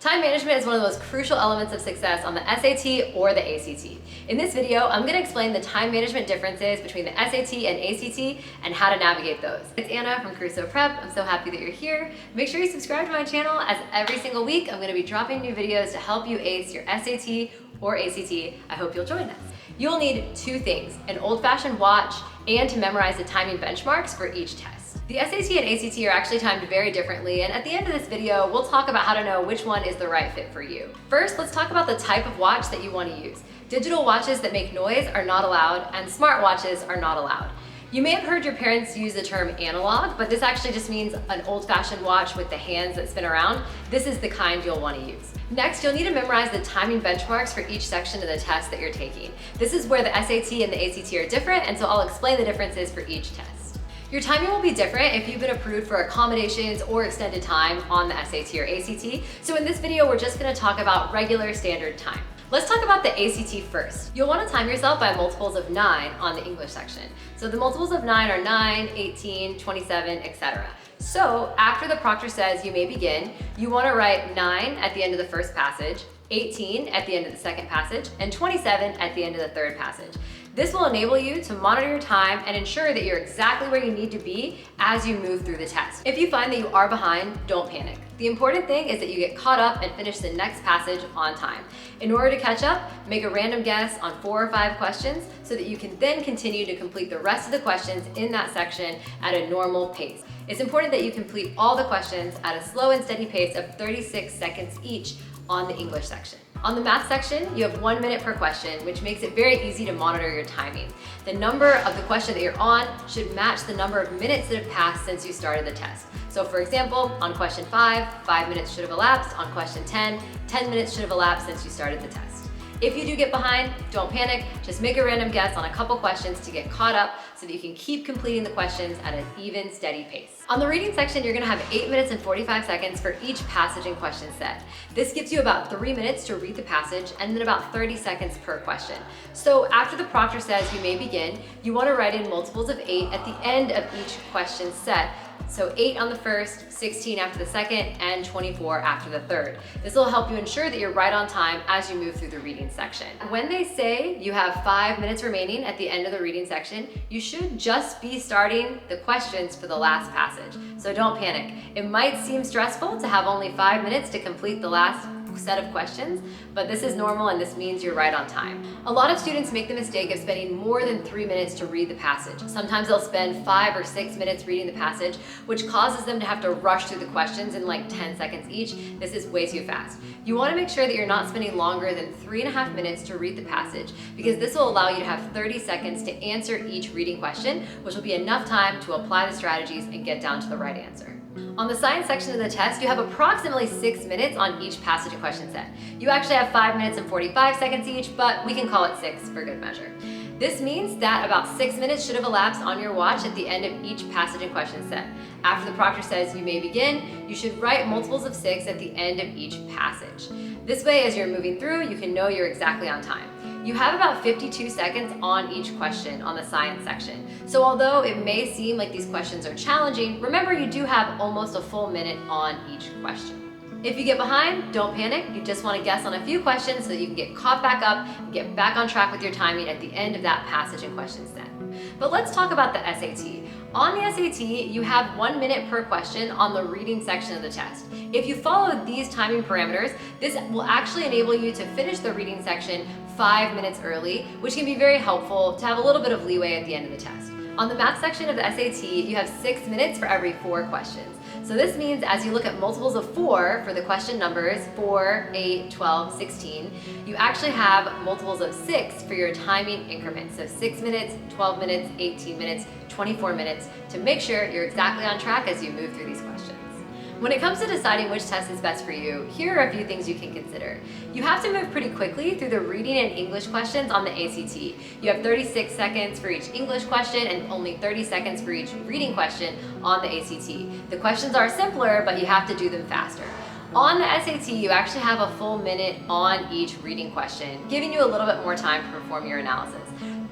Time management is one of the most crucial elements of success on the SAT or the ACT. In this video, I'm going to explain the time management differences between the SAT and ACT and how to navigate those. It's Anna from Caruso Prep. I'm so happy that you're here. Make sure you subscribe to my channel, as every single week I'm going to be dropping new videos to help you ace your SAT or ACT. I hope you'll join us. You'll need two things: an old-fashioned watch and to memorize the timing benchmarks for each test. The SAT and ACT are actually timed very differently, and at the end of this video, we'll talk about how to know which one is the right fit for you. First, let's talk about the type of watch that you want to use. Digital watches that make noise are not allowed, and smart watches are not allowed. You may have heard your parents use the term analog, but this actually just means an old-fashioned watch with the hands that spin around. This is the kind you'll want to use. Next, you'll need to memorize the timing benchmarks for each section of the test that you're taking. This is where the SAT and the ACT are different, and so I'll explain the differences for each test. Your timing will be different if you've been approved for accommodations or extended time on the SAT or ACT. So in this video, we're just going to talk about regular standard time. Let's talk about the ACT first. You'll want to time yourself by multiples of 9 on the English section. So the multiples of 9 are 9, 18, 27, etc. So after the proctor says you may begin, you want to write 9 at the end of the first passage, 18 at the end of the second passage, and 27 at the end of the third passage. This will enable you to monitor your time and ensure that you're exactly where you need to be as you move through the test. If you find that you are behind, don't panic. The important thing is that you get caught up and finish the next passage on time. In order to catch up, make a random guess on 4 or 5 questions so that you can then continue to complete the rest of the questions in that section at a normal pace. It's important that you complete all the questions at a slow and steady pace of 36 seconds each on the English section. On the math section, you have 1 minute per question, which makes it very easy to monitor your timing. The number of the question that you're on should match the number of minutes that have passed since you started the test. So for example, on question 5 minutes should have elapsed. On question 10 minutes should have elapsed since you started the test. If you do get behind, don't panic. Just make a random guess on a couple questions to get caught up so that you can keep completing the questions at an even, steady pace. On the reading section, you're gonna have 8 minutes and 45 seconds for each passage and question set. This gives you about 3 minutes to read the passage and then about 30 seconds per question. So after the proctor says you may begin, you wanna write in multiples of 8 at the end of each question set. So 8 on the first, 16 after the second, and 24 after the third. This will help you ensure that you're right on time as you move through the reading section. When they say you have 5 minutes remaining at the end of the reading section, you should just be starting the questions for the last passage. So don't panic. It might seem stressful to have only 5 minutes to complete the last set of questions, but this is normal and this means you're right on time. A lot of students make the mistake of spending more than 3 minutes to read the passage. Sometimes they'll spend 5 or 6 minutes reading the passage, which causes them to have to rush through the questions in like 10 seconds each. This is way too fast. You want to make sure that you're not spending longer than 3.5 minutes to read the passage, because this will allow you to have 30 seconds to answer each reading question, which will be enough time to apply the strategies and get down to the right answer. On the science section of the test, you have approximately 6 minutes on each passage and question set. You actually have 5 minutes and 45 seconds each, but we can call it 6 for good measure. This means that about 6 minutes should have elapsed on your watch at the end of each passage and question set. After the proctor says you may begin, you should write multiples of 6 at the end of each passage. This way, as you're moving through, you can know you're exactly on time. You have about 52 seconds on each question on the science section. So although it may seem like these questions are challenging, remember you do have almost a full minute on each question. If you get behind, don't panic. You just want to guess on a few questions so that you can get caught back up and get back on track with your timing at the end of that passage and question set. But let's talk about the SAT. On the SAT, you have 1 minute per question on the reading section of the test. If you follow these timing parameters, this will actually enable you to finish the reading section 5 minutes early, which can be very helpful to have a little bit of leeway at the end of the test. On the math section of the SAT, you have 6 minutes for every 4 questions. So this means as you look at multiples of 4 for the question numbers 4, 8, 12, 16, you actually have multiples of 6 for your timing increments. So 6 minutes, 12 minutes, 18 minutes, 24 minutes to make sure you're exactly on track as you move through these questions. When it comes to deciding which test is best for you, here are a few things you can consider. You have to move pretty quickly through the reading and English questions on the ACT. You have 36 seconds for each English question and only 30 seconds for each reading question on the ACT. The questions are simpler, but you have to do them faster. On the SAT, you actually have a full minute on each reading question, giving you a little bit more time to perform your analysis.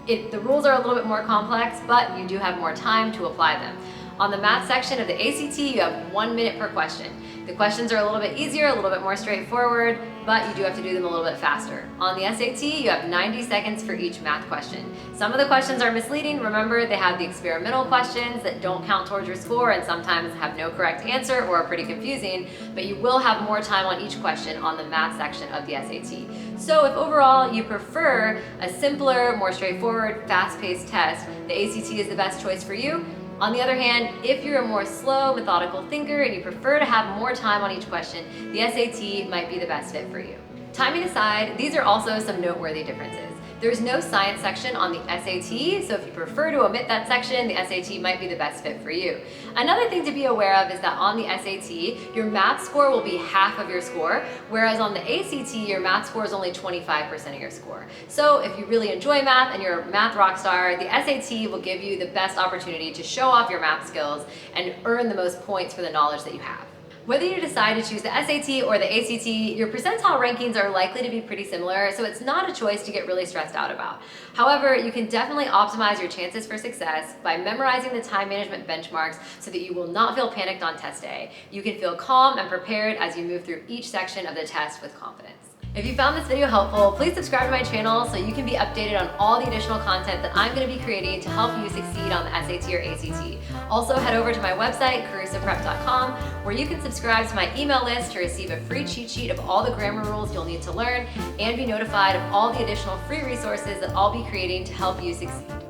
The rules are a little bit more complex, but you do have more time to apply them. On the math section of the ACT, you have 1 minute per question. The questions are a little bit easier, a little bit more straightforward, but you do have to do them a little bit faster. On the SAT, you have 90 seconds for each math question. Some of the questions are misleading. Remember, they have the experimental questions that don't count towards your score and sometimes have no correct answer or are pretty confusing, but you will have more time on each question on the math section of the SAT. So if overall you prefer a simpler, more straightforward, fast-paced test, the ACT is the best choice for you. On the other hand, if you're a more slow, methodical thinker and you prefer to have more time on each question, the SAT might be the best fit for you. Timing aside, these are also some noteworthy differences. There's no science section on the SAT, so if you prefer to omit that section, the SAT might be the best fit for you. Another thing to be aware of is that on the SAT, your math score will be half of your score, whereas on the ACT, your math score is only 25% of your score. So if you really enjoy math and you're a math rock star, the SAT will give you the best opportunity to show off your math skills and earn the most points for the knowledge that you have. Whether you decide to choose the SAT or the ACT, your percentile rankings are likely to be pretty similar, so it's not a choice to get really stressed out about. However, you can definitely optimize your chances for success by memorizing the time management benchmarks so that you will not feel panicked on test day. You can feel calm and prepared as you move through each section of the test with confidence. If you found this video helpful, please subscribe to my channel so you can be updated on all the additional content that I'm going to be creating to help you succeed on the SAT or ACT. Also, head over to my website, carusoprep.com, where you can subscribe to my email list to receive a free cheat sheet of all the grammar rules you'll need to learn and be notified of all the additional free resources that I'll be creating to help you succeed.